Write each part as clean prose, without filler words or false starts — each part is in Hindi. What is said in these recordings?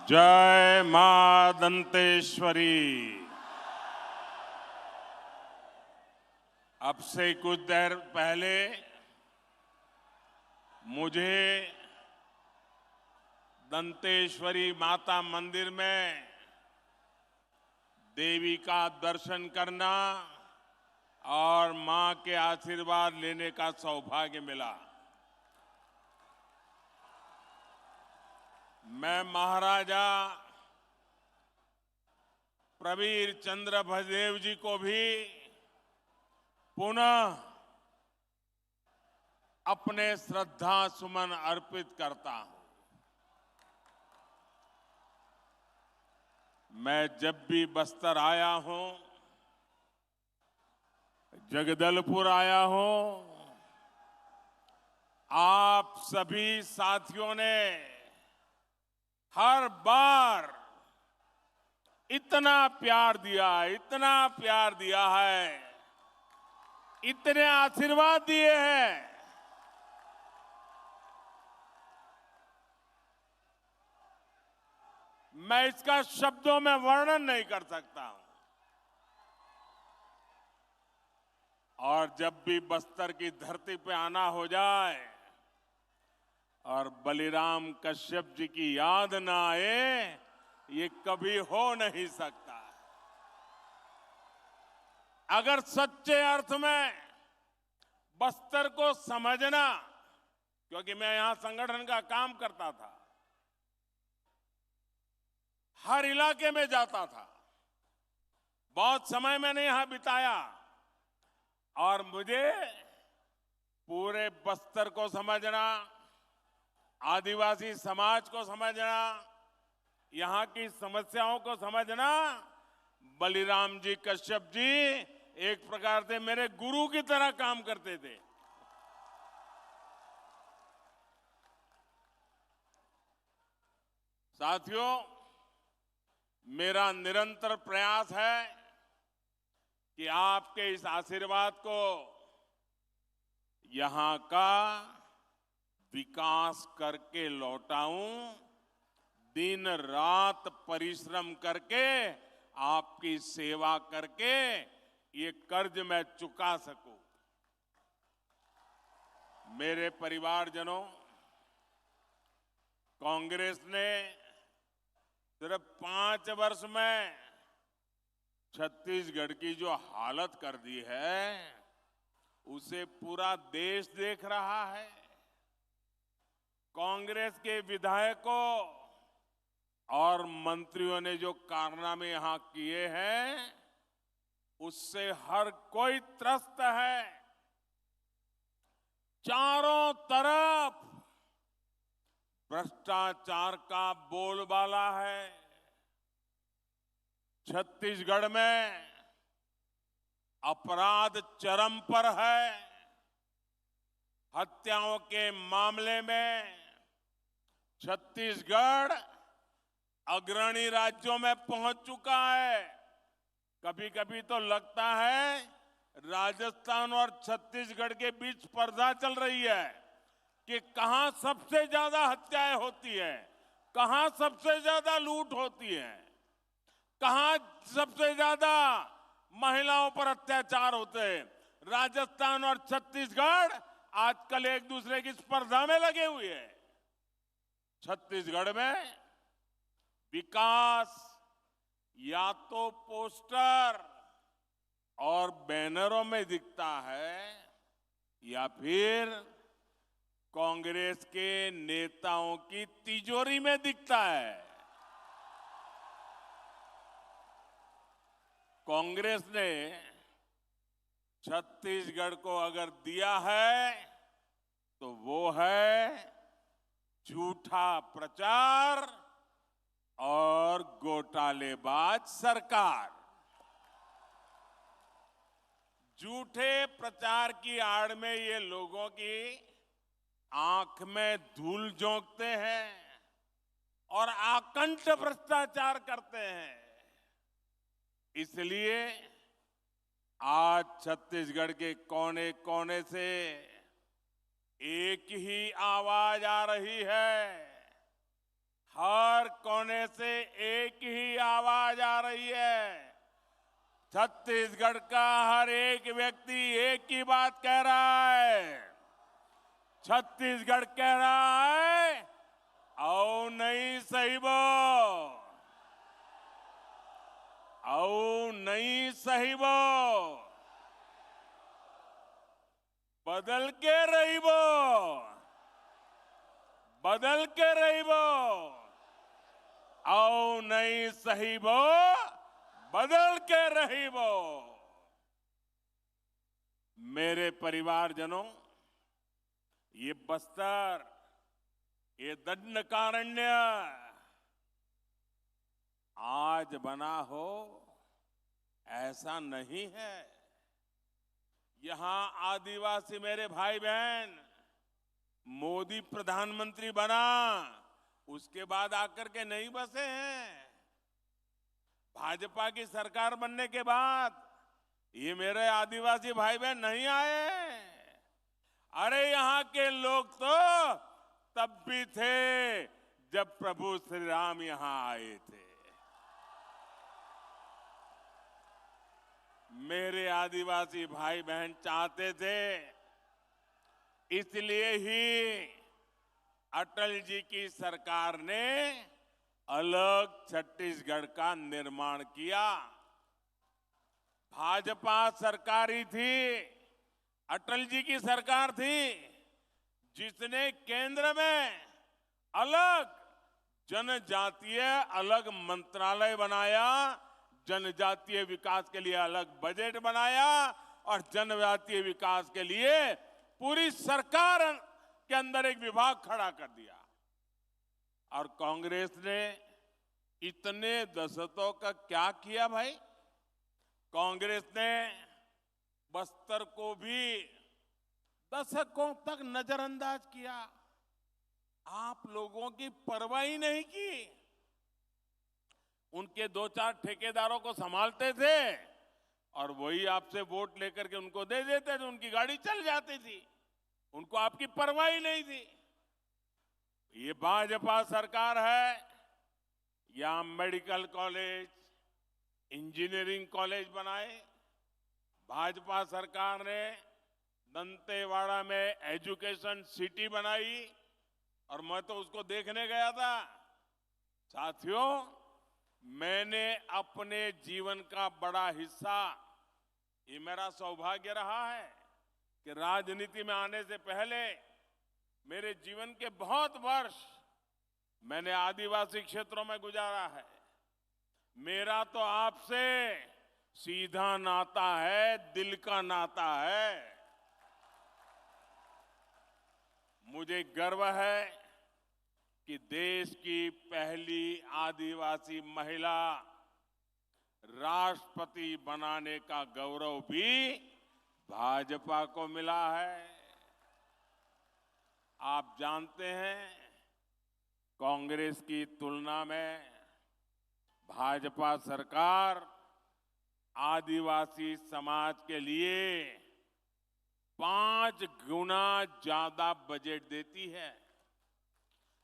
जय मां दंतेश्वरी। अब से कुछ देर पहले मुझे दंतेश्वरी माता मंदिर में देवी का दर्शन करना और मां के आशीर्वाद लेने का सौभाग्य मिला। मैं महाराजा प्रवीर चंद्र भजदेव जी को भी पुनः अपने श्रद्धा सुमन अर्पित करता हूं। मैं जब भी बस्तर आया हूं, जगदलपुर आया हूं, आप सभी साथियों ने हर बार इतना प्यार दिया है, इतने आशीर्वाद दिए हैं। मैं इसका शब्दों में वर्णन नहीं कर सकता हूं। और जब भी बस्तर की धरती पे आना हो जाए और बलिराम कश्यप जी की याद ना आए, ये कभी हो नहीं सकता। अगर सच्चे अर्थ में बस्तर को समझना, क्योंकि मैं यहां संगठन का काम करता था, हर इलाके में जाता था, बहुत समय मैंने यहां बिताया और मुझे पूरे बस्तर को समझना, आदिवासी समाज को समझना, यहां की समस्याओं को समझना, बलिराम जी कश्यप जी एक प्रकार से मेरे गुरु की तरह काम करते थे। साथियों, मेरा निरंतर प्रयास है कि आपके इस आशीर्वाद को यहां का विकास करके लौटाऊं, दिन रात परिश्रम करके आपकी सेवा करके ये कर्ज मैं चुका सकूं। मेरे परिवारजनों, कांग्रेस ने सिर्फ 5 वर्ष में छत्तीसगढ़ की जो हालत कर दी है, उसे पूरा देश देख रहा है। कांग्रेस के विधायकों और मंत्रियों ने जो कारनामे यहां किए हैं, उससे हर कोई त्रस्त है। चारों तरफ भ्रष्टाचार का बोलबाला है। छत्तीसगढ़ में अपराध चरम पर है। हत्याओं के मामले में छत्तीसगढ़ अग्रणी राज्यों में पहुंच चुका है। कभी कभी तो लगता है राजस्थान और छत्तीसगढ़ के बीच स्पर्धा चल रही है कि कहां सबसे ज्यादा हत्याएं होती है, कहां सबसे ज्यादा लूट होती है, कहां सबसे ज्यादा महिलाओं पर अत्याचार होते हैं। राजस्थान और छत्तीसगढ़ आजकल एक दूसरे की स्पर्धा में लगे हुए हैं। छत्तीसगढ़ में विकास या तो पोस्टर और बैनरों में दिखता है या फिर कांग्रेस के नेताओं की तिजोरी में दिखता है। कांग्रेस ने छत्तीसगढ़ को अगर दिया है तो वो है झूठा प्रचार और घोटालेबाज सरकार। झूठे प्रचार की आड़ में ये लोगों की आंख में धूल झोंकते हैं और आकंठ भ्रष्टाचार करते हैं। इसलिए आज छत्तीसगढ़ के कोने कोने से एक ही आवाज आ रही है। हर कोने से छत्तीसगढ़ का हर एक व्यक्ति एक ही बात कह रहा है। छत्तीसगढ़ कह रहा है, आओ नहीं साहिबो, आओ नहीं साहिबो, बदल के रहिबो, बदल के रहिबो, आओ नहीं साहिबो, बदल के रहिबो। मेरे परिवारजनों, ये बस्तर, ये दंडकारण्य आज बना हो ऐसा नहीं है। यहां आदिवासी मेरे भाई बहन, मोदी प्रधानमंत्री बना उसके बाद आकर के नहीं बसे हैं। भाजपा की सरकार बनने के बाद ये मेरे आदिवासी भाई बहन नहीं आए। अरे यहां के लोग तो तब भी थे जब प्रभु श्री राम यहां आए थे। मेरे आदिवासी भाई बहन चाहते थे, इसलिए ही अटल जी की सरकार ने अलग छत्तीसगढ़ का निर्माण किया। भाजपा सरकार ही थी, अटल जी की सरकार थी, जिसने केंद्र में अलग जनजातीय अलग मंत्रालय बनाया, जनजातीय विकास के लिए अलग बजट बनाया और जनजातीय विकास के लिए पूरी सरकार के अंदर एक विभाग खड़ा कर दिया। और कांग्रेस ने इतने दशकों का क्या किया भाई? कांग्रेस ने बस्तर को भी दशकों तक नजरअंदाज किया। आप लोगों की परवाह ही नहीं की। उनके दो चार ठेकेदारों को संभालते थे और वही आपसे वोट लेकर के उनको दे देते थे, उनकी गाड़ी चल जाती थी, उनको आपकी परवाह ही नहीं थी। ये भाजपा सरकार है, यहां मेडिकल कॉलेज, इंजीनियरिंग कॉलेज बनाए। भाजपा सरकार ने दंतेवाड़ा में एजुकेशन सिटी बनाई और मैं तो उसको देखने गया था। साथियों, मैंने अपने जीवन का बड़ा हिस्सा, ये मेरा सौभाग्य रहा है कि राजनीति में आने से पहले मेरे जीवन के बहुत वर्ष मैंने आदिवासी क्षेत्रों में गुजारा है। मेरा तो आपसे सीधा नाता है, दिल का नाता है। मुझे गर्व है कि देश की पहली आदिवासी महिला राष्ट्रपति बनाने का गौरव भी भाजपा को मिला है। आप जानते हैं, कांग्रेस की तुलना में भाजपा सरकार आदिवासी समाज के लिए 5 गुना ज्यादा बजट देती है।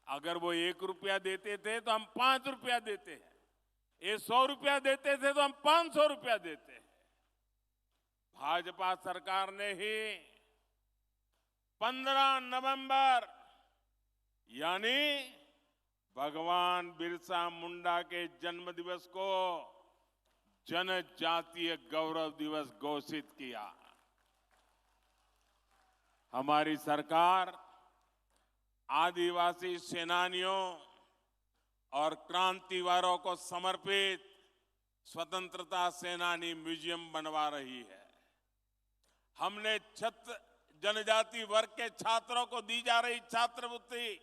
अगर वो 1 रुपया देते थे तो हम 5 रुपया देते हैं, ये 100 रुपया देते थे तो हम 500 रुपया देते हैं। भाजपा सरकार ने ही 15 नवंबर यानी भगवान बिरसा मुंडा के जन्म दिवस को जनजातीय गौरव दिवस घोषित किया। हमारी सरकार आदिवासी सेनानियों और क्रांतिवारों को समर्पित स्वतंत्रता सेनानी म्यूजियम बनवा रही है। हमने जनजाति वर्ग के छात्रों को दी जा रही छात्रवृत्ति,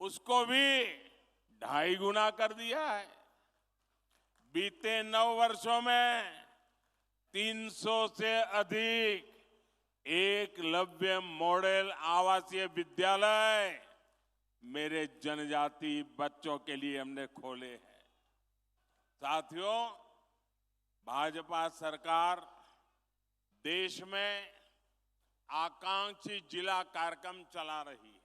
उसको भी 2.5 गुना कर दिया है। बीते 9 वर्षों में 300 से अधिक एकलव्य मॉडल आवासीय विद्यालय मेरे जनजाति बच्चों के लिए हमने खोले हैं। साथियों, भाजपा सरकार देश में आकांक्षी जिला कार्यक्रम चला रही है।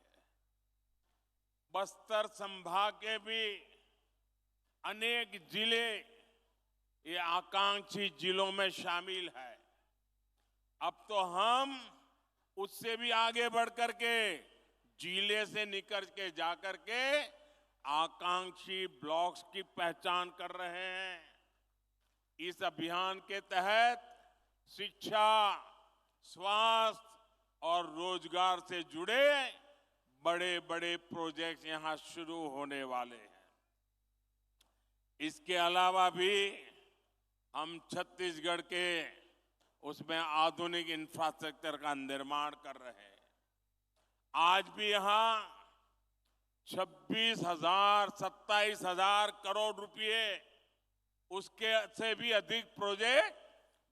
बस्तर संभाग के भी अनेक जिले ये आकांक्षी जिलों में शामिल है। अब तो हम उससे भी आगे बढ़ करके जिले से निकल के जाकर के आकांक्षी ब्लॉक्स की पहचान कर रहे हैं। इस अभियान के तहत शिक्षा, स्वास्थ्य और रोजगार से जुड़े बड़े बड़े प्रोजेक्ट यहां शुरू होने वाले हैं। इसके अलावा भी हम छत्तीसगढ़ के उसमें आधुनिक इंफ्रास्ट्रक्चर का निर्माण कर रहे हैं। आज भी यहां 26,000, 27,000 करोड़ रुपए, उसके से भी अधिक प्रोजेक्ट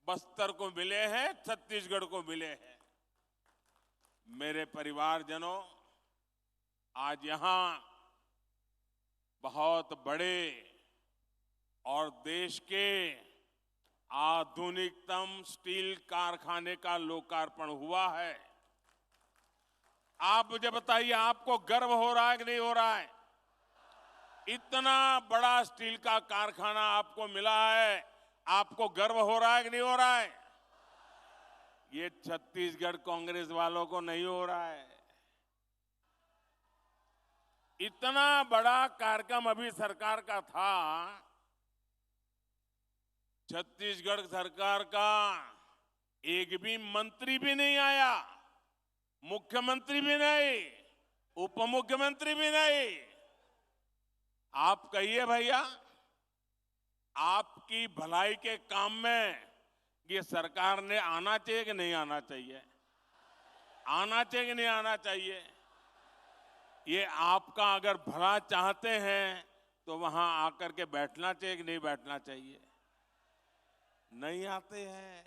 बस्तर को मिले हैं, छत्तीसगढ़ को मिले हैं। मेरे परिवारजनों, आज यहां बहुत बड़े और देश के आधुनिकतम स्टील कारखाने का लोकार्पण हुआ है। आप मुझे बताइए, आपको गर्व हो रहा है कि नहीं हो रहा है? इतना बड़ा स्टील का कारखाना आपको मिला है, आपको गर्व हो रहा है कि नहीं हो रहा है? ये छत्तीसगढ़ कांग्रेस वालों को नहीं हो रहा है। इतना बड़ा कार्यक्रम अभी सरकार का था, छत्तीसगढ़ सरकार का एक भी मंत्री भी नहीं आया, मुख्यमंत्री भी नहीं, उप मुख्यमंत्री भी नहीं। आप कहिए भैया, आपकी भलाई के काम में ये सरकार ने आना चाहिए कि नहीं आना चाहिए? आना चाहिए कि नहीं आना चाहिए? ये आपका अगर भला चाहते हैं तो वहां आकर के बैठना चाहिए कि नहीं बैठना चाहिए? नहीं आते हैं।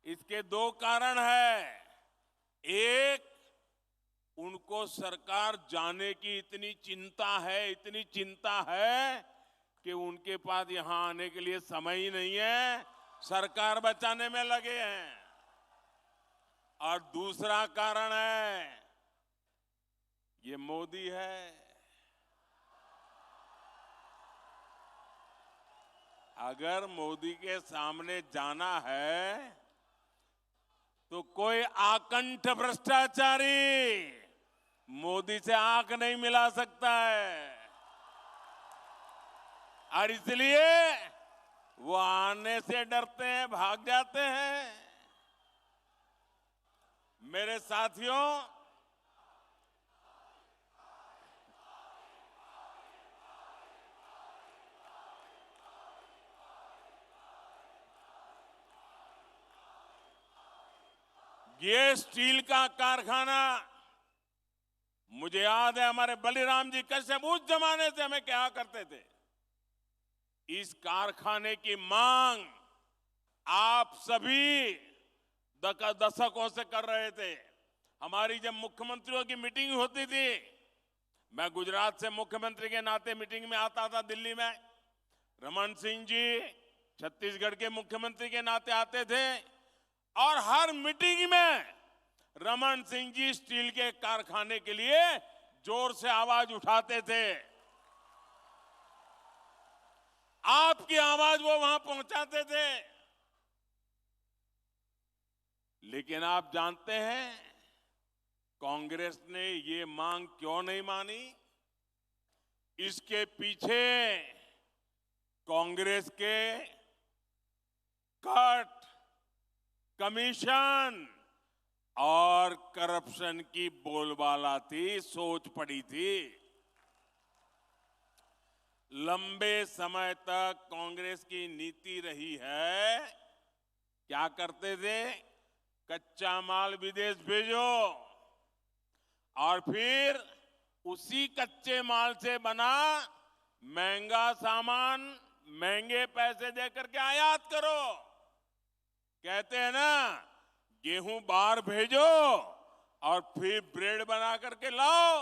इसके दो कारण है। एक, उनको सरकार जाने की इतनी चिंता है कि उनके पास यहां आने के लिए समय ही नहीं है, सरकार बचाने में लगे हैं। और दूसरा कारण है, ये मोदी है। अगर मोदी के सामने जाना है तो कोई आकंठ भ्रष्टाचारी मोदी से आंख नहीं मिला सकता है। और इसलिए वो आने से डरते हैं, भाग जाते हैं। मेरे साथियों, ये स्टील का कारखाना, मुझे याद है हमारे बलिराम जी कश्यप उस जमाने से हमें क्या करते थे। इस कारखाने की मांग आप सभी दशकों से कर रहे थे। हमारी जब मुख्यमंत्रियों की मीटिंग होती थी, मैं गुजरात से मुख्यमंत्री के नाते मीटिंग में आता था दिल्ली में, रमन सिंह जी छत्तीसगढ़ के मुख्यमंत्री के नाते आते थे और हर मीटिंग में रमन सिंह जी स्टील के कारखाने के लिए जोर से आवाज उठाते थे। आपकी आवाज वो वहां पहुंचाते थे। लेकिन आप जानते हैं कांग्रेस ने ये मांग क्यों नहीं मानी? इसके पीछे कांग्रेस के कट, कमीशन और करप्शन की बोलबाला थी, सोच पड़ी थी। लंबे समय तक कांग्रेस की नीति रही है, क्या करते थे? कच्चा माल विदेश भेजो और फिर उसी कच्चे माल से बना महंगा सामान महंगे पैसे देकर के आयात करो। कहते हैं ना, गेहूं बाहर भेजो और फिर ब्रेड बना करके लाओ।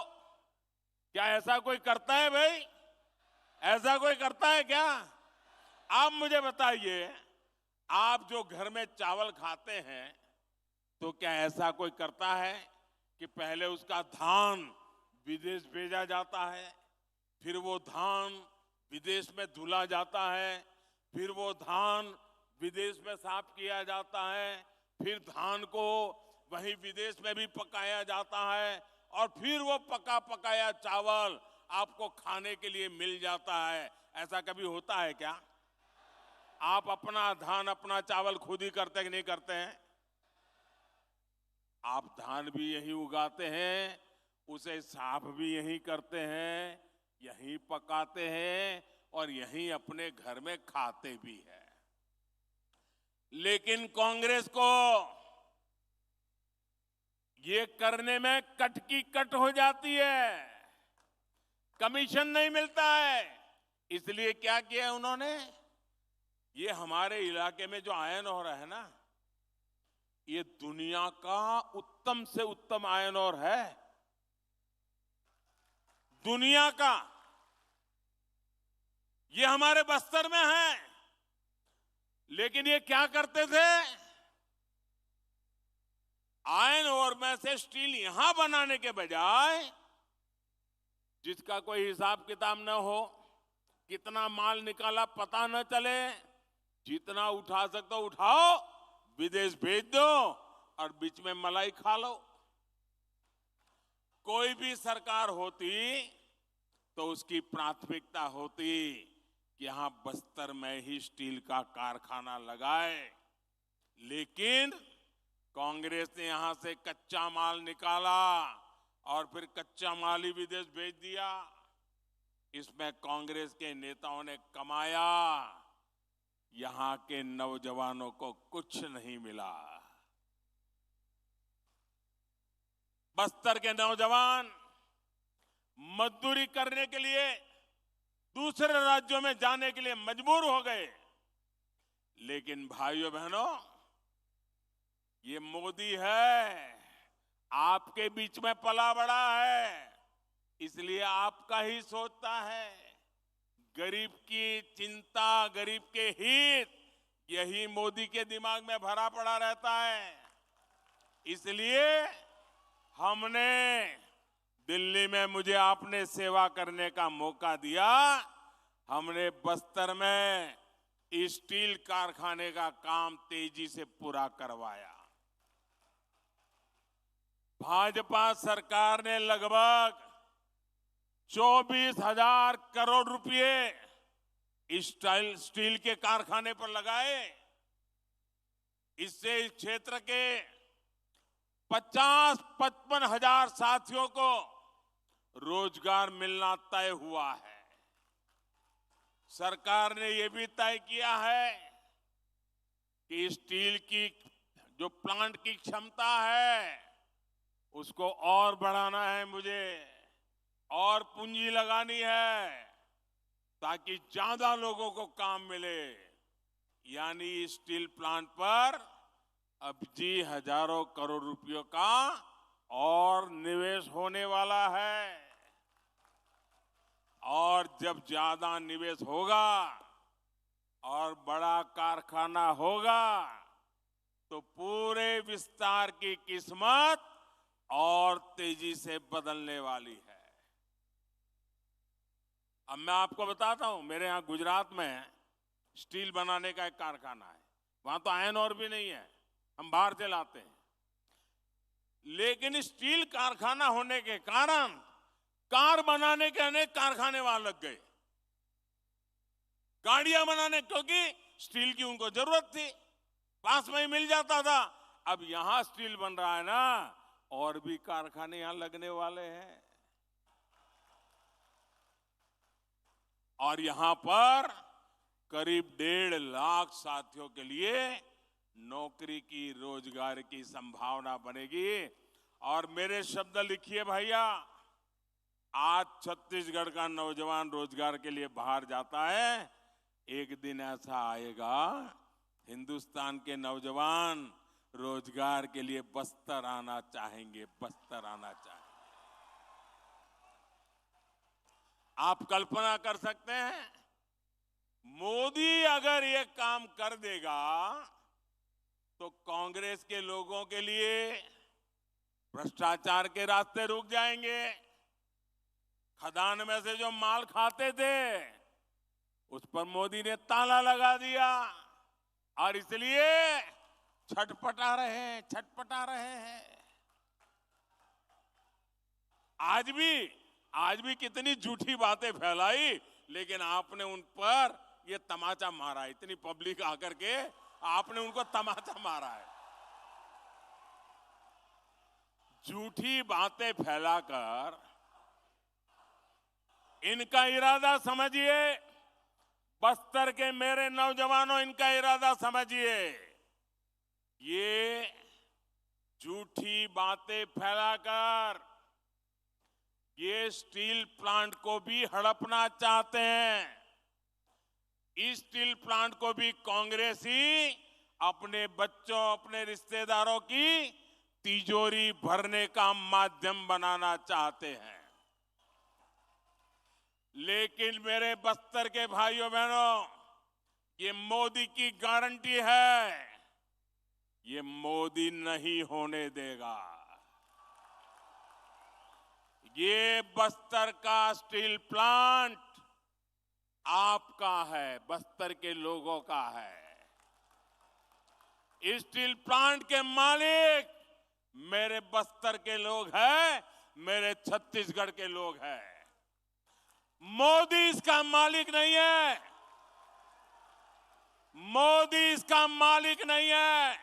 क्या ऐसा कोई करता है भाई? ऐसा कोई करता है क्या? आप मुझे बताइए, आप जो घर में चावल खाते हैं तो क्या ऐसा कोई करता है कि पहले उसका धान विदेश भेजा जाता है, फिर वो धान विदेश में धुला जाता है, फिर वो धान विदेश में साफ किया जाता है, फिर धान को वहीं विदेश में भी पकाया जाता है और फिर वो पका पकाया चावल आपको खाने के लिए मिल जाता है। ऐसा कभी होता है क्या? आप अपना धान अपना चावल खुद ही करते कि नहीं करते हैं? आप धान भी यही उगाते हैं, उसे साफ भी यही करते हैं, यही पकाते हैं और यही अपने घर में खाते भी हैं। लेकिन कांग्रेस को ये करने में कट की कट हो जाती है, कमीशन नहीं मिलता है। इसलिए क्या किया उन्होंने? ये हमारे इलाके में जो आयरन ओर है ना, ये दुनिया का उत्तम से उत्तम आयरन ओर है, दुनिया का। ये हमारे बस्तर में है। लेकिन ये क्या करते थे? आयरन ओर में से स्टील यहां बनाने के बजाय, जिसका कोई हिसाब किताब न हो, कितना माल निकाला पता न चले, जितना उठा सकते हो उठाओ, विदेश भेज दो और बीच में मलाई खा लो। कोई भी सरकार होती तो उसकी प्राथमिकता होती कि यहां बस्तर में ही स्टील का कारखाना लगाए। लेकिन कांग्रेस ने यहां से कच्चा माल निकाला और फिर कच्चा माल ही विदेश भेज दिया। इसमें कांग्रेस के नेताओं ने कमाया, यहां के नौजवानों को कुछ नहीं मिला। बस्तर के नौजवान मजदूरी करने के लिए दूसरे राज्यों में जाने के लिए मजबूर हो गए। लेकिन भाइयों बहनों, ये मोदी है, आपके बीच में पला बड़ा है, इसलिए आपका ही सोचता है। गरीब की चिंता, गरीब के हित, यही मोदी के दिमाग में भरा पड़ा रहता है। इसलिए हमने दिल्ली में, मुझे आपने सेवा करने का मौका दिया, हमने बस्तर में स्टील कारखाने का काम तेजी से पूरा करवाया। भाजपा सरकार ने लगभग 24,000 करोड़ रुपए स्टील के कारखाने पर लगाए। इससे इस क्षेत्र के 50-55 हजार साथियों को रोजगार मिलना तय हुआ है। सरकार ने यह भी तय किया है कि स्टील की जो प्लांट की क्षमता है उसको और बढ़ाना है, मुझे और पूंजी लगानी है ताकि ज्यादा लोगों को काम मिले। यानी स्टील प्लांट पर अब जी हजारों करोड़ रुपयों का और निवेश होने वाला है। और जब ज्यादा निवेश होगा और बड़ा कारखाना होगा तो पूरे विस्तार की किस्मत और तेजी से बदलने वाली है। अब मैं आपको बताता हूं, मेरे यहां गुजरात में स्टील बनाने का एक कारखाना है। वहां तो आयरन ओर भी नहीं है, हम बाहर से लाते हैं। लेकिन स्टील कारखाना होने के कारण कार बनाने के अनेक कारखाने वहां लग गए, गाड़ियां बनाने, क्योंकि स्टील की उनको जरूरत थी, पास में ही मिल जाता था। अब यहां स्टील बन रहा है ना, और भी कारखाने यहां लगने वाले हैं। और यहां पर करीब 1.5 लाख साथियों के लिए नौकरी की, रोजगार की संभावना बनेगी। और मेरे शब्द लिखिए भैया, आज छत्तीसगढ़ का नौजवान रोजगार के लिए बाहर जाता है, एक दिन ऐसा आएगा हिंदुस्तान के नौजवान रोजगार के लिए बस्तर आना चाहेंगे, बस्तर आना चाहेंगे। आप कल्पना कर सकते हैं, मोदी अगर ये काम कर देगा तो कांग्रेस के लोगों के लिए भ्रष्टाचार के रास्ते रुक जाएंगे। खदान में से जो माल खाते थे उस पर मोदी ने ताला लगा दिया और इसलिए छटपटा रहे हैं। आज भी कितनी झूठी बातें फैलाई, लेकिन आपने उन पर ये तमाचा मारा। इतनी पब्लिक आकर के आपने उनको तमाचा मारा है। झूठी बातें फैलाकर इनका इरादा समझिए। बस्तर के मेरे नौजवानों, इनका इरादा समझिए। ये झूठी बातें फैलाकर ये स्टील प्लांट को भी हड़पना चाहते हैं। इस स्टील प्लांट को भी कांग्रेस ही अपने बच्चों, अपने रिश्तेदारों की तिजोरी भरने का माध्यम बनाना चाहते हैं। लेकिन मेरे बस्तर के भाइयों बहनों, ये मोदी की गारंटी है, ये मोदी नहीं होने देगा। ये बस्तर का स्टील प्लांट आपका है, बस्तर के लोगों का है। इस स्टील प्लांट के मालिक मेरे बस्तर के लोग हैं, मेरे छत्तीसगढ़ के लोग हैं। मोदी इसका मालिक नहीं है। मोदी इसका मालिक नहीं है,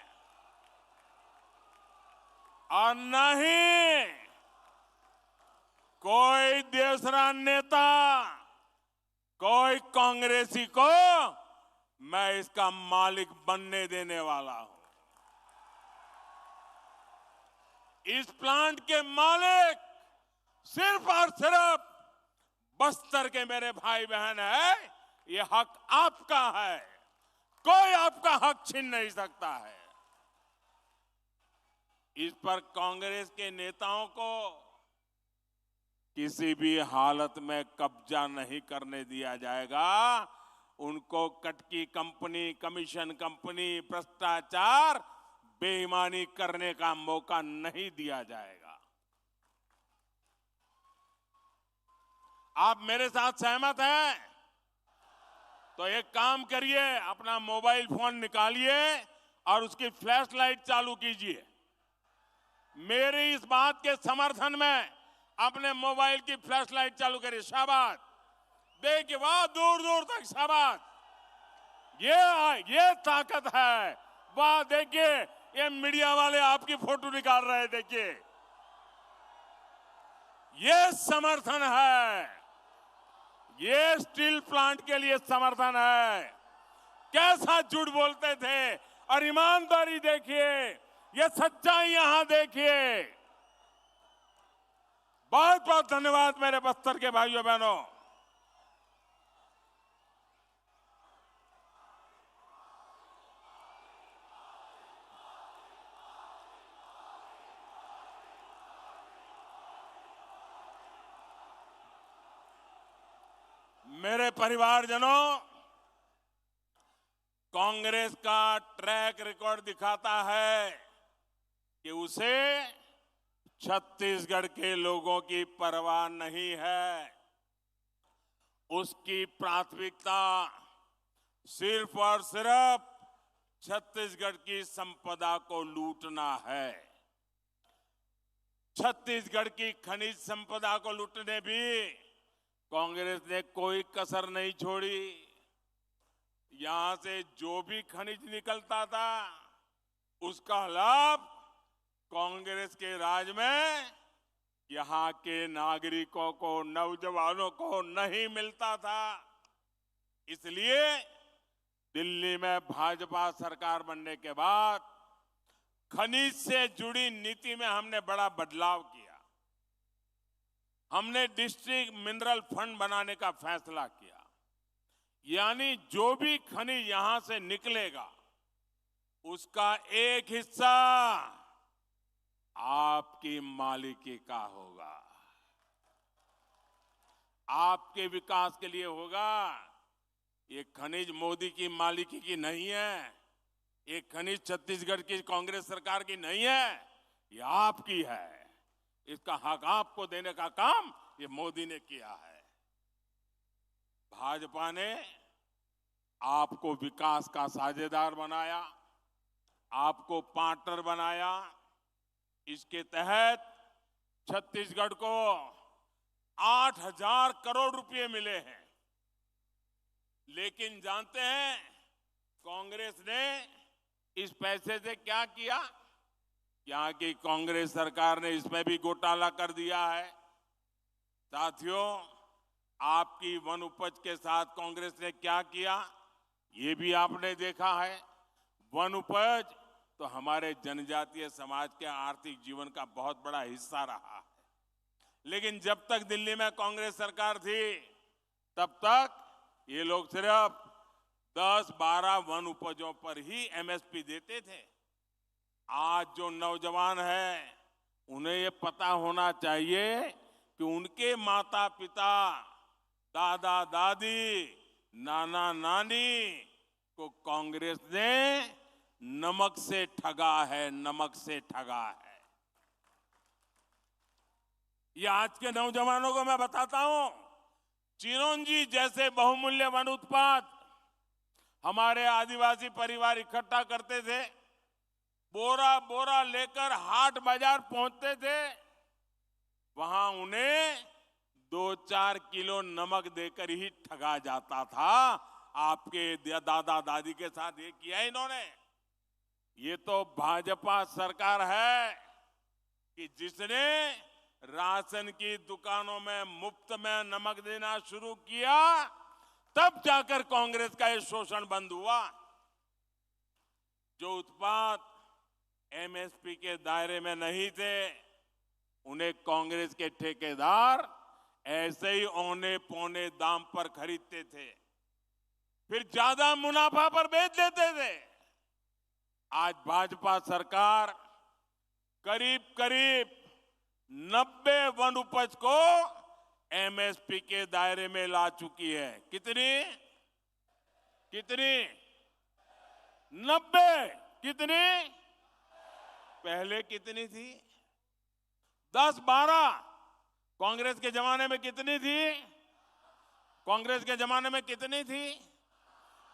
और नहीं कोई दूसरा नेता, कोई कांग्रेसी को मैं इसका मालिक बनने देने वाला हूं। इस प्लांट के मालिक सिर्फ और सिर्फ बस्तर के मेरे भाई बहन है। ये हक आपका है, कोई आपका हक छीन नहीं सकता है। इस पर कांग्रेस के नेताओं को किसी भी हालत में कब्जा नहीं करने दिया जाएगा। उनको कटकी कंपनी, कमीशन कंपनी, भ्रष्टाचार, बेईमानी करने का मौका नहीं दिया जाएगा। आप मेरे साथ सहमत हैं? तो एक काम करिए, अपना मोबाइल फोन निकालिए और उसकी फ्लैश लाइट चालू कीजिए। मेरी इस बात के समर्थन में अपने मोबाइल की फ्लैश लाइट चालू करिए। शाबाश, देखिए, वाह, दूर दूर तक शाबाश। ये ताकत है। वाह, देखिए, ये मीडिया वाले आपकी फोटो निकाल रहे हैं। देखिए, ये समर्थन है। ये स्टील प्लांट के लिए समर्थन है। कैसा झूठ बोलते थे, और ईमानदारी देखिए, ये सच्चाई यहां देखिए। बहुत बहुत धन्यवाद मेरे बस्तर के भाइयों बहनों। मेरे परिवारजनों, कांग्रेस का ट्रैक रिकॉर्ड दिखाता है कि उसे छत्तीसगढ़ के लोगों की परवाह नहीं है। उसकी प्राथमिकता सिर्फ और सिर्फ छत्तीसगढ़ की संपदा को लूटना है। छत्तीसगढ़ की खनिज संपदा को लूटने भी कांग्रेस ने कोई कसर नहीं छोड़ी। यहां से जो भी खनिज निकलता था, उसका लाभ कांग्रेस के राज में यहां के नागरिकों को, नौजवानों को नहीं मिलता था। इसलिए दिल्ली में भाजपा सरकार बनने के बाद खनिज से जुड़ी नीति में हमने बड़ा बदलाव किया। हमने डिस्ट्रिक्ट मिनरल फंड बनाने का फैसला किया। यानी जो भी खनिज यहां से निकलेगा, उसका एक हिस्सा आपकी मालिकी का होगा, आपके विकास के लिए होगा। ये खनिज मोदी की मालिकी की नहीं है। ये खनिज छत्तीसगढ़ की कांग्रेस सरकार की नहीं है, ये आपकी है। इसका हक आपको देने का काम ये मोदी ने किया है। भाजपा ने आपको विकास का साझेदार बनाया, आपको पार्टनर बनाया। इसके तहत छत्तीसगढ़ को 8,000 करोड़ रुपए मिले हैं। लेकिन जानते हैं कांग्रेस ने इस पैसे से क्या किया? यहाँ की कांग्रेस सरकार ने इसमें भी घोटाला कर दिया है। साथियों, आपकी वन उपज के साथ कांग्रेस ने क्या किया, ये भी आपने देखा है। वन उपज तो हमारे जनजातीय समाज के आर्थिक जीवन का बहुत बड़ा हिस्सा रहा है। लेकिन जब तक दिल्ली में कांग्रेस सरकार थी, तब तक ये लोग सिर्फ 10-12 वन उपजों पर ही एमएसपी देते थे। आज जो नौजवान हैं, उन्हें ये पता होना चाहिए कि उनके माता पिता, दादा दादी, नाना नानी को कांग्रेस ने नमक से ठगा है, नमक से ठगा है। ये आज के नौजवानों को मैं बताता हूं, चिरौंजी जैसे बहुमूल्य वन उत्पाद हमारे आदिवासी परिवार इकट्ठा करते थे, बोरा बोरा लेकर हाट बाजार पहुंचते थे। वहां उन्हें 2-4 किलो नमक देकर ही ठगा जाता था। आपके दादा दादी के साथ ये किया इन्होंने। ये तो भाजपा सरकार है कि जिसने राशन की दुकानों में मुफ्त में नमक देना शुरू किया, तब जाकर कांग्रेस का ये शोषण बंद हुआ। जो उत्पाद एमएसपी के दायरे में नहीं थे, उन्हें कांग्रेस के ठेकेदार ऐसे ही औने पौने दाम पर खरीदते थे, फिर ज्यादा मुनाफा पर बेच देते थे। आज भाजपा सरकार करीब करीब 90 वन उपज को एमएसपी के दायरे में ला चुकी है। कितनी? 90। कितनी? पहले कितनी थी? 10-12। कांग्रेस के जमाने में कितनी थी? कांग्रेस के जमाने में कितनी थी?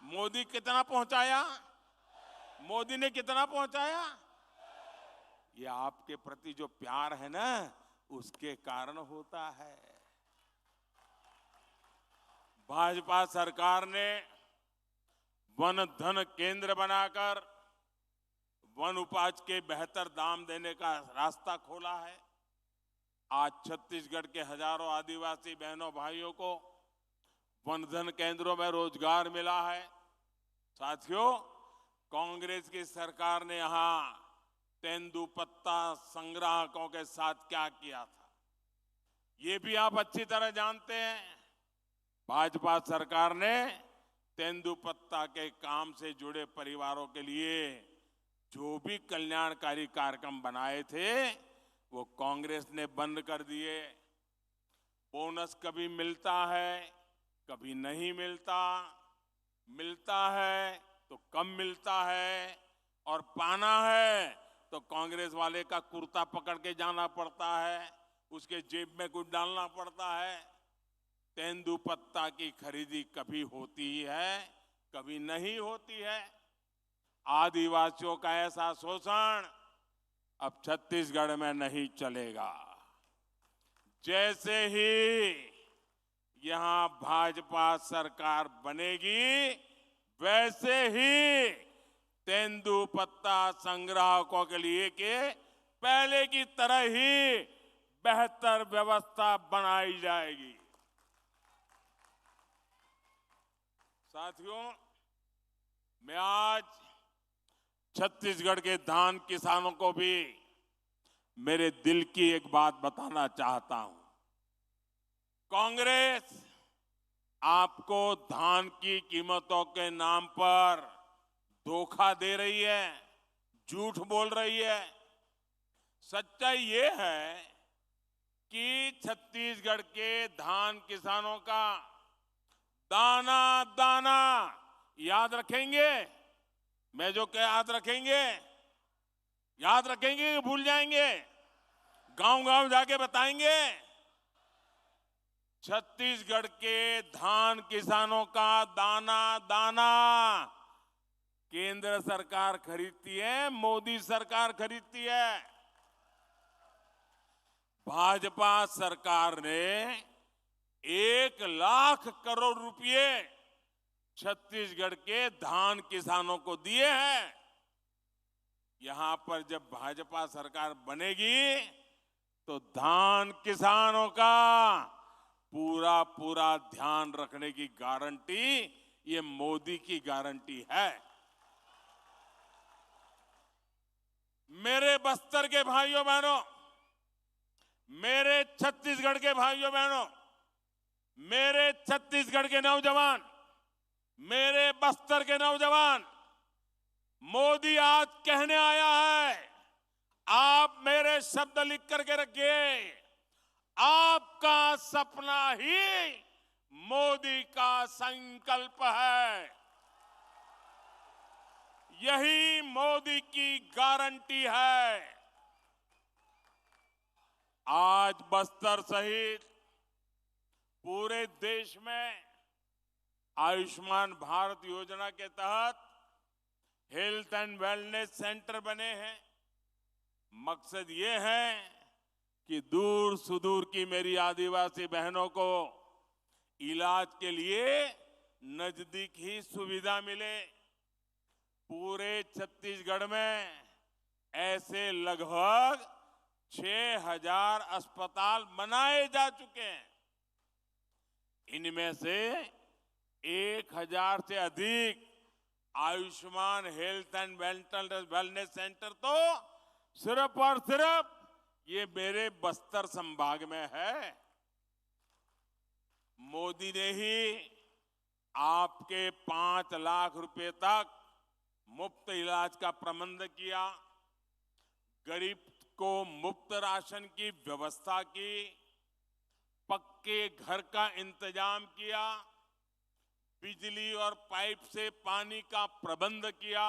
मोदी कितना पहुंचाया? मोदी ने कितना पहुंचाया? ये आपके प्रति जो प्यार है ना, उसके कारण होता है। भाजपा सरकार ने वन धन केंद्र बनाकर वन उपज के बेहतर दाम देने का रास्ता खोला है। आज छत्तीसगढ़ के हजारों आदिवासी बहनों भाइयों को वन धन केंद्रों में रोजगार मिला है। साथियों, कांग्रेस की सरकार ने यहां तेंदुपत्ता संग्राहकों के साथ क्या किया था, ये भी आप अच्छी तरह जानते हैं। भाजपा सरकार ने तेंदुपत्ता के काम से जुड़े परिवारों के लिए जो भी कल्याणकारी कार्यक्रम बनाए थे, वो कांग्रेस ने बंद कर दिए। बोनस कभी मिलता है, कभी नहीं मिलता, मिलता है तो कम मिलता है, और पाना है तो कांग्रेस वाले का कुर्ता पकड़ के जाना पड़ता है, उसके जेब में कुछ डालना पड़ता है। तेंदुपत्ता की खरीदी कभी होती है, कभी नहीं होती है। आदिवासियों का ऐसा शोषण अब छत्तीसगढ़ में नहीं चलेगा। जैसे ही यहां भाजपा सरकार बनेगी, वैसे ही तेंदुपत्ता संग्राहकों के लिए के पहले की तरह ही बेहतर व्यवस्था बनाई जाएगी। साथियों, मैं आज छत्तीसगढ़ के धान किसानों को भी मेरे दिल की एक बात बताना चाहता हूं। कांग्रेस आपको धान की कीमतों के नाम पर धोखा दे रही है, झूठ बोल रही है। सच्चाई ये है कि छत्तीसगढ़ के धान किसानों का दाना दाना याद रखेंगे। मैं जो क्या याद रखेंगे, याद रखेंगे कि भूल जाएंगे? गांव गांव जाके बताएंगे। छत्तीसगढ़ के धान किसानों का दाना दाना केंद्र सरकार खरीदती है, मोदी सरकार खरीदती है। भाजपा सरकार ने 1 लाख करोड़ रुपए छत्तीसगढ़ के धान किसानों को दिए हैं। यहां पर जब भाजपा सरकार बनेगी तो धान किसानों का पूरा पूरा ध्यान रखने की गारंटी ये मोदी की गारंटी है। मेरे बस्तर के भाइयों बहनों, मेरे छत्तीसगढ़ के भाइयों बहनों, मेरे छत्तीसगढ़ के नौजवान, मेरे बस्तर के नौजवान, मोदी आज कहने आया है, आप मेरे शब्द लिख करके रखिए, आपका सपना ही मोदी का संकल्प है। यही मोदी की गारंटी है। आज बस्तर सहित पूरे देश में आयुष्मान भारत योजना के तहत हेल्थ एंड वेलनेस सेंटर बने हैं। मकसद ये है कि दूर सुदूर की मेरी आदिवासी बहनों को इलाज के लिए नजदीक ही सुविधा मिले। पूरे छत्तीसगढ़ में ऐसे लगभग 6000 अस्पताल बनाए जा चुके हैं। इनमें से 1000 से अधिक Ayushman health and wellness centre तो सिर्फ और सिर्फ ये मेरे बस्तर संभाग में है। मोदी ने ही आपके 5 लाख रुपए तक मुफ्त इलाज का प्रबंध किया, गरीब को मुफ्त राशन की व्यवस्था की, पक्के घर का इंतजाम किया, बिजली और पाइप से पानी का प्रबंध किया,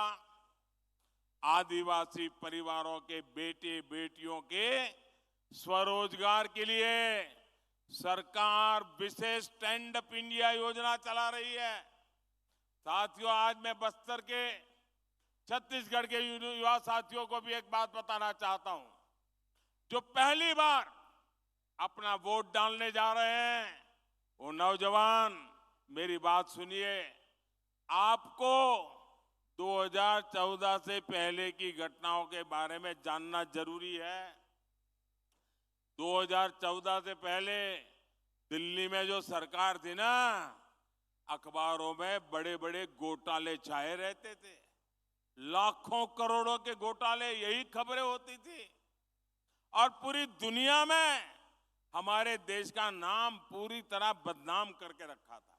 आदिवासी परिवारों के बेटे बेटियों के स्वरोजगार के लिए सरकार विशेष स्टैंड अप इंडिया योजना चला रही है। साथियों, आज मैं बस्तर के छत्तीसगढ़ के युवा साथियों को भी एक बात बताना चाहता हूं। जो पहली बार अपना वोट डालने जा रहे हैं, वो नौजवान मेरी बात सुनिए। आपको 2014 से पहले की घटनाओं के बारे में जानना जरूरी है। 2014 से पहले दिल्ली में जो सरकार थी ना, अखबारों में बड़े बड़े घोटाले छाए रहते थे। लाखों करोड़ों के घोटाले, यही खबरें होती थी और पूरी दुनिया में हमारे देश का नाम पूरी तरह बदनाम करके रखा था।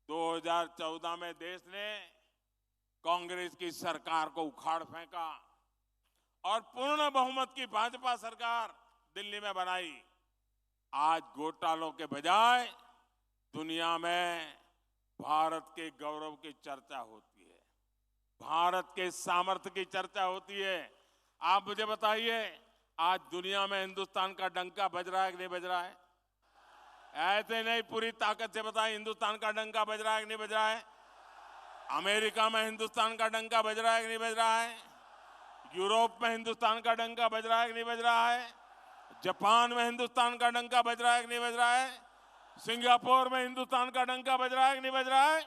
2014 में देश ने कांग्रेस की सरकार को उखाड़ फेंका और पूर्ण बहुमत की भाजपा सरकार दिल्ली में बनाई। आज घोटालों के बजाय दुनिया में भारत के गौरव की चर्चा होती है, भारत के सामर्थ्य की चर्चा होती है। आप मुझे बताइए, आज दुनिया में हिंदुस्तान का डंका बज रहा है कि नहीं बज रहा है? ऐसे नहीं, पूरी ताकत से बताइए, हिंदुस्तान का डंका बज रहा है कि नहीं बज रहा है? अमेरिका में हिंदुस्तान का डंका बज रहा है कि नहीं बज रहा है? यूरोप में हिंदुस्तान का डंका बज रहा है कि नहीं बज रहा है? जापान में हिंदुस्तान का डंका बज रहा है कि नहीं बज रहा है? सिंगापुर में हिंदुस्तान का डंका बज रहा है कि नहीं बज रहा है?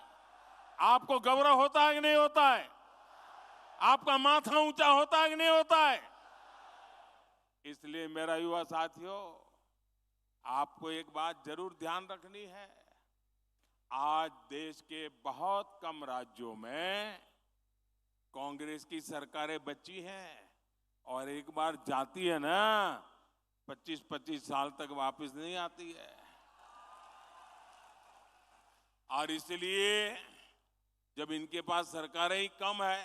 आपको गौरव होता है कि नहीं होता है? आपका माथा ऊंचा होता है कि नहीं होता है? इसलिए मेरा युवा साथियों, आपको एक बात जरूर ध्यान रखनी है। आज देश के बहुत कम राज्यों में कांग्रेस की सरकारें बची हैं और एक बार जाती है ना, 25-25 साल तक वापस नहीं आती है। और इसलिए जब इनके पास सरकारें ही कम है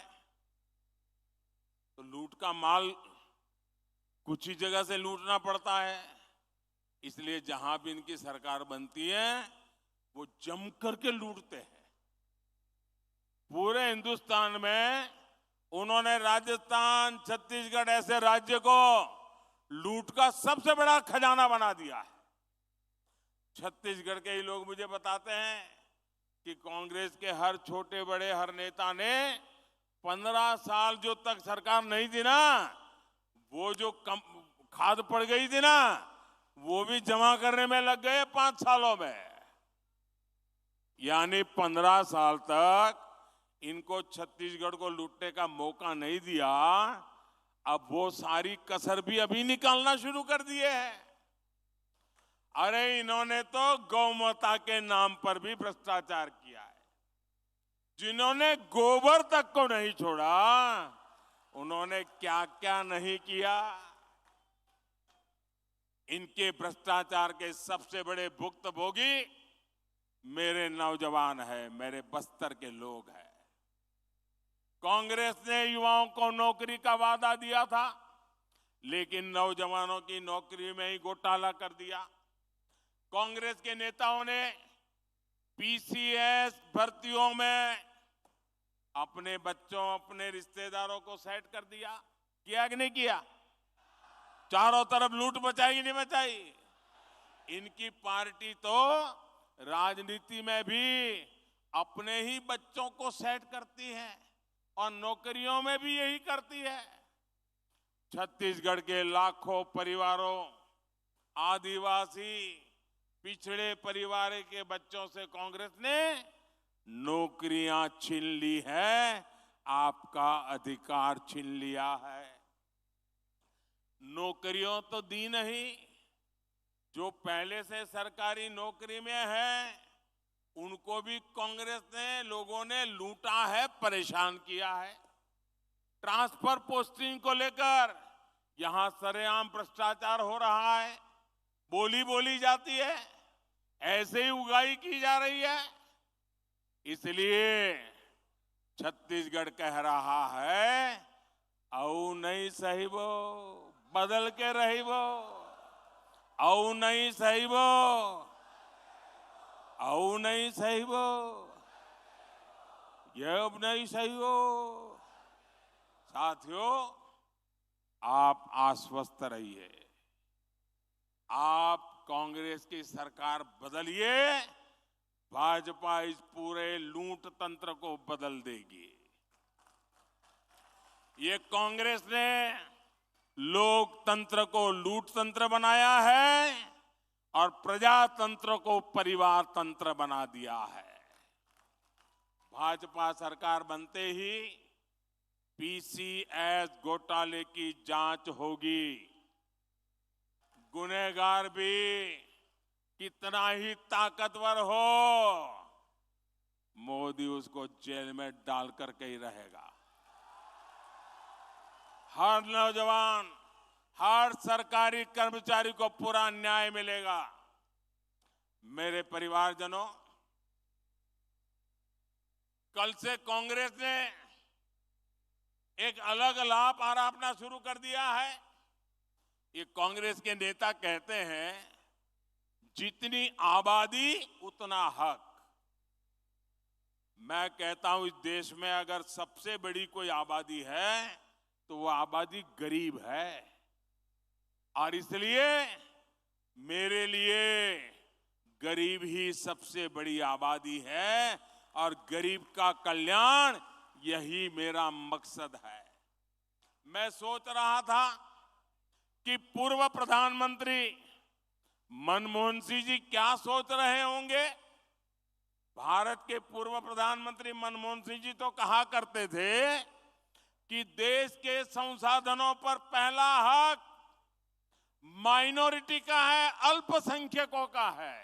तो लूट का माल कुछ ही जगह से लूटना पड़ता है। इसलिए जहां भी इनकी सरकार बनती है वो जम करके लूटते हैं। पूरे हिंदुस्तान में उन्होंने राजस्थान, छत्तीसगढ़ ऐसे राज्य को लूट का सबसे बड़ा खजाना बना दिया है। छत्तीसगढ़ के ही लोग मुझे बताते हैं कि कांग्रेस के हर छोटे बड़े हर नेता ने 15 साल जो तक सरकार नहीं दी ना, वो जो खाद पड़ गई थी ना, वो भी जमा करने में लग गए 5 सालों में। यानी 15 साल तक इनको छत्तीसगढ़ को लूटने का मौका नहीं दिया। अब वो सारी कसर भी अभी निकालना शुरू कर दिए हैं। अरे इन्होंने तो गौमाता के नाम पर भी भ्रष्टाचार किया है। जिन्होंने गोबर तक को नहीं छोड़ा, उन्होंने क्या क्या नहीं किया। इनके भ्रष्टाचार के सबसे बड़े भुक्तभोगी मेरे नौजवान हैं, मेरे बस्तर के लोग हैं। कांग्रेस ने युवाओं को नौकरी का वादा दिया था, लेकिन नौजवानों की नौकरी में ही घोटाला कर दिया। कांग्रेस के नेताओं ने पीसीएस भर्तियों में अपने बच्चों अपने रिश्तेदारों को सेट कर दिया। किया कि नहीं किया? चारों तरफ लूट मचाई कि नहीं मचाई? इनकी पार्टी तो राजनीति में भी अपने ही बच्चों को सेट करती है और नौकरियों में भी यही करती है। छत्तीसगढ़ के लाखों परिवारों, आदिवासी पिछड़े परिवार के बच्चों से कांग्रेस ने नौकरियां छीन ली है, आपका अधिकार छीन लिया है। नौकरियों तो दी नहीं, जो पहले से सरकारी नौकरी में है उनको भी कांग्रेस ने लोगों ने लूटा है, परेशान किया है। ट्रांसफर पोस्टिंग को लेकर यहां सरेआम भ्रष्टाचार हो रहा है, बोली जाती है, ऐसे ही उगाई की जा रही है। इसलिए छत्तीसगढ़ कह रहा है, औ नहीं सही वो बदल के रही वो, औ नहीं सही वो, औ नहीं सही वो, ये अब नहीं सही वो। साथियों, आप आश्वस्त रहिए, आप कांग्रेस की सरकार बदलिए, भाजपा इस पूरे लूट तंत्र को बदल देगी। ये कांग्रेस ने लोकतंत्र को लूट तंत्र बनाया है और प्रजातंत्र को परिवार तंत्र बना दिया है। भाजपा सरकार बनते ही पीसीएस घोटाले की जांच होगी। गुनहगार भी कितना ही ताकतवर हो, मोदी उसको जेल में डाल करके ही रहेगा। हर नौजवान, हर सरकारी कर्मचारी को पूरा न्याय मिलेगा। मेरे परिवारजनों, कल से कांग्रेस ने एक अलग लाभ आरोपना शुरू कर दिया है। ये कांग्रेस के नेता कहते हैं, जितनी आबादी उतना हक। मैं कहता हूं, इस देश में अगर सबसे बड़ी कोई आबादी है तो वो आबादी गरीब है, और इसलिए मेरे लिए गरीब ही सबसे बड़ी आबादी है और गरीब का कल्याण यही मेरा मकसद है। मैं सोच रहा था कि पूर्व प्रधानमंत्री मनमोहन सिंह जी क्या सोच रहे होंगे। भारत के पूर्व प्रधानमंत्री मनमोहन सिंह जी तो कहा करते थे कि देश के संसाधनों पर पहला हक माइनॉरिटी का है, अल्पसंख्यकों का है,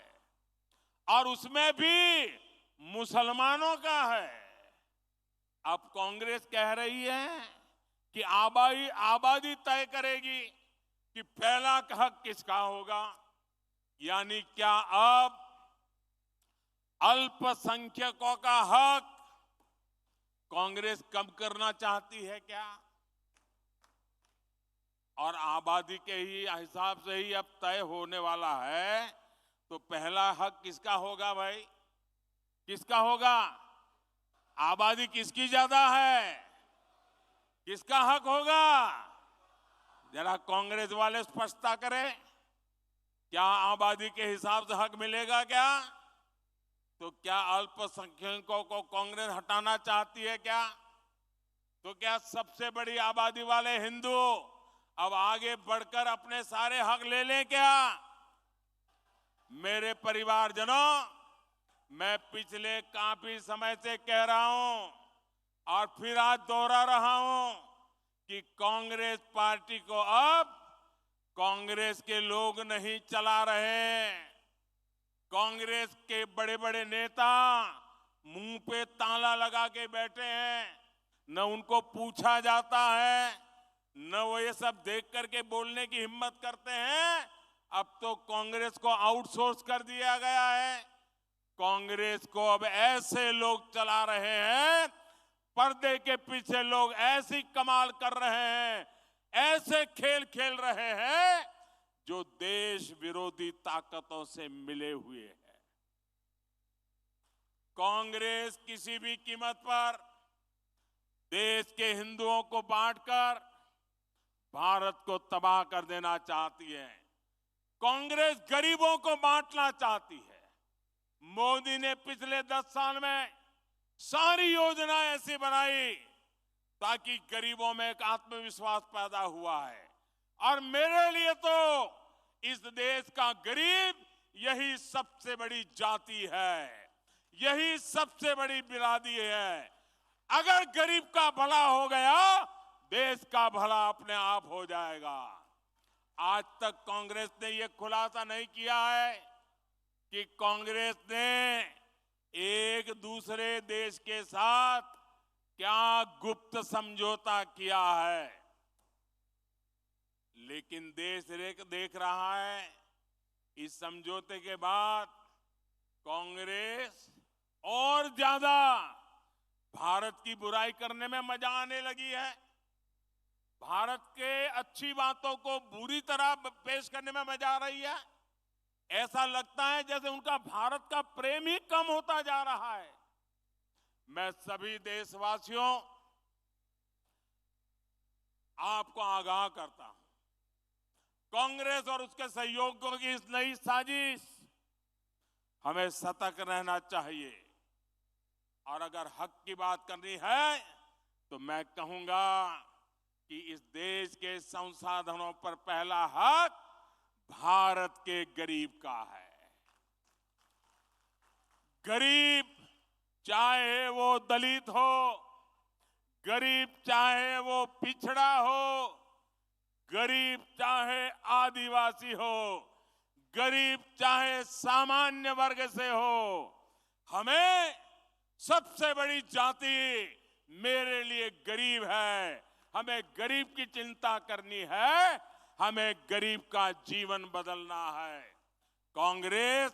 और उसमें भी मुसलमानों का है। अब कांग्रेस कह रही है कि आबादी तय करेगी कि पहला हक किसका होगा। यानी क्या अब अल्पसंख्यकों का हक कांग्रेस कम करना चाहती है क्या? और आबादी के ही हिसाब से ही अब तय होने वाला है, तो पहला हक किसका होगा भाई? किसका होगा? आबादी किसकी ज्यादा है? किसका हक होगा? जरा कांग्रेस वाले स्पष्टता करें। क्या आबादी के हिसाब से हक मिलेगा क्या? तो क्या अल्पसंख्यकों को कांग्रेस हटाना चाहती है क्या? तो क्या सबसे बड़ी आबादी वाले हिंदू अब आगे बढ़कर अपने सारे हक ले लें क्या? मेरे परिवारजनों, मैं पिछले काफी समय से कह रहा हूं और फिर आज दोहरा रहा हूं कि कांग्रेस पार्टी को अब कांग्रेस के लोग नहीं चला रहे हैं। कांग्रेस के बड़े बड़े नेता मुंह पे ताला लगा के बैठे हैं, न उनको पूछा जाता है, न वो ये सब देख करके बोलने की हिम्मत करते हैं। अब तो कांग्रेस को आउटसोर्स कर दिया गया है। कांग्रेस को अब ऐसे लोग चला रहे हैं, पर्दे के पीछे लोग ऐसी कमाल कर रहे हैं, ऐसे खेल खेल रहे हैं जो देश विरोधी ताकतों से मिले हुए हैं। कांग्रेस किसी भी कीमत पर देश के हिंदुओं को बांटकर भारत को तबाह कर देना चाहती है। कांग्रेस गरीबों को बांटना चाहती है। मोदी ने पिछले 10 साल में सारी योजनाएं ऐसी बनाई ताकि गरीबों में एक आत्मविश्वास पैदा हुआ है। और मेरे लिए तो इस देश का गरीब यही सबसे बड़ी जाति है, यही सबसे बड़ी बिरादरी है। अगर गरीब का भला हो गया, देश का भला अपने आप हो जाएगा। आज तक कांग्रेस ने यह खुलासा नहीं किया है कि कांग्रेस ने एक दूसरे देश के साथ क्या गुप्त समझौता किया है। लेकिन देश देख रहा है, इस समझौते के बाद कांग्रेस और ज्यादा भारत की बुराई करने में मजा आने लगी है। भारत के अच्छी बातों को बुरी तरह पेश करने में मजा आ रही है। ऐसा लगता है जैसे उनका भारत का प्रेम ही कम होता जा रहा है। मैं सभी देशवासियों, आपको आगाह करता हूं, कांग्रेस और उसके सहयोगियों की इस नई साजिश, हमें सतर्क रहना चाहिए। और अगर हक की बात करनी है तो मैं कहूंगा कि इस देश के संसाधनों पर पहला हक भारत के गरीब का है। गरीब चाहे वो दलित हो, गरीब चाहे वो पिछड़ा हो, गरीब चाहे आदिवासी हो, गरीब चाहे सामान्य वर्ग से हो, हमें सबसे बड़ी जाति मेरे लिए गरीब है। हमें गरीब की चिंता करनी है, हमें गरीब का जीवन बदलना है। कांग्रेस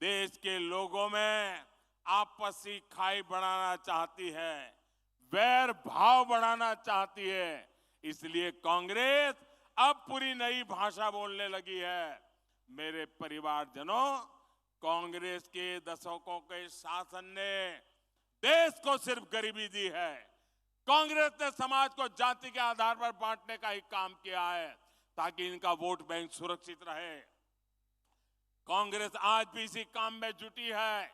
देश के लोगों में आपसी खाई बढ़ाना चाहती है, वैर भाव बढ़ाना चाहती है। इसलिए कांग्रेस अब पूरी नई भाषा बोलने लगी है। मेरे परिवारजनों, कांग्रेस के दशकों के शासन ने देश को सिर्फ गरीबी दी है। कांग्रेस ने समाज को जाति के आधार पर बांटने का ही काम किया है ताकि इनका वोट बैंक सुरक्षित रहे। कांग्रेस आज भी इसी काम में जुटी है।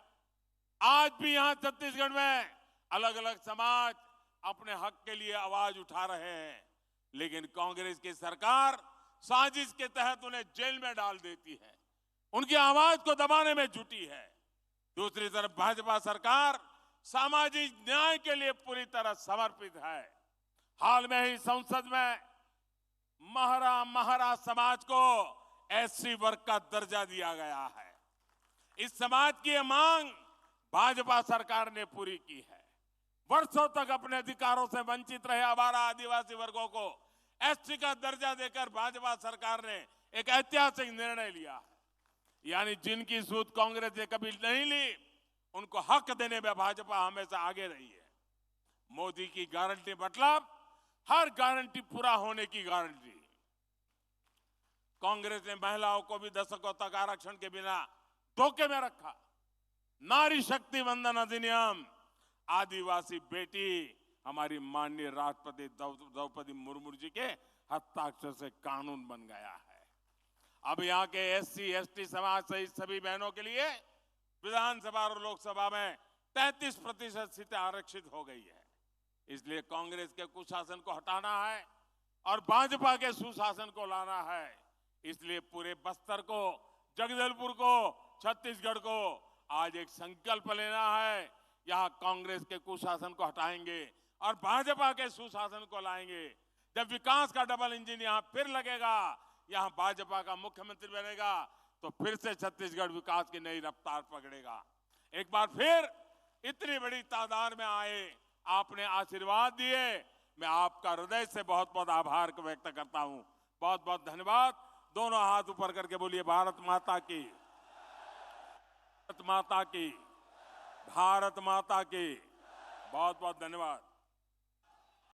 आज भी यहां छत्तीसगढ़ में अलग अलग समाज अपने हक के लिए आवाज उठा रहे हैं, लेकिन कांग्रेस की सरकार साजिश के तहत उन्हें जेल में डाल देती है, उनकी आवाज को दबाने में जुटी है। दूसरी तरफ भाजपा सरकार सामाजिक न्याय के लिए पूरी तरह समर्पित है। हाल में ही संसद में महरा समाज को एससी वर्ग का दर्जा दिया गया है। इस समाज की यह मांग भाजपा सरकार ने पूरी की है। वर्षों तक अपने अधिकारों से वंचित रहे आवारा आदिवासी वर्गों को एससी का दर्जा देकर भाजपा सरकार ने एक ऐतिहासिक निर्णय लिया है। यानी जिनकी सूद कांग्रेस ने कभी नहीं ली, उनको हक देने में भाजपा हमेशा आगे रही है। मोदी की गारंटी मतलब हर गारंटी पूरा होने की गारंटी। कांग्रेस ने महिलाओं को भी दशकों तक आरक्षण के बिना धोखे में रखा। नारी शक्ति वंदन अधिनियम, आदिवासी बेटी हमारी माननीय राष्ट्रपति द्रौपदी मुर्मू जी के हस्ताक्षर से कानून बन गया है। अब यहाँ के एससी एसटी समाज सहित सभी बहनों के लिए विधानसभा और लोकसभा में 33% सीटें आरक्षित हो गई है। इसलिए कांग्रेस के कुशासन को हटाना है और भाजपा के सुशासन को लाना है। इसलिए पूरे बस्तर को, जगदलपुर को, छत्तीसगढ़ को आज एक संकल्प लेना है। यहाँ कांग्रेस के कुशासन को हटाएंगे और भाजपा के सुशासन को लाएंगे। जब विकास का डबल इंजन यहाँ फिर लगेगा, यहाँ भाजपा का मुख्यमंत्री बनेगा, तो फिर से छत्तीसगढ़ विकास की नई रफ्तार पकड़ेगा। एक बार फिर इतनी बड़ी तादाद में आए, आपने आशीर्वाद दिए, मैं आपका हृदय से बहुत बहुत आभार व्यक्त करता हूं। बहुत बहुत धन्यवाद। दोनों हाथ ऊपर करके बोलिए भारत माता की, भारत माता की, भारत माता की। बहुत बहुत धन्यवाद।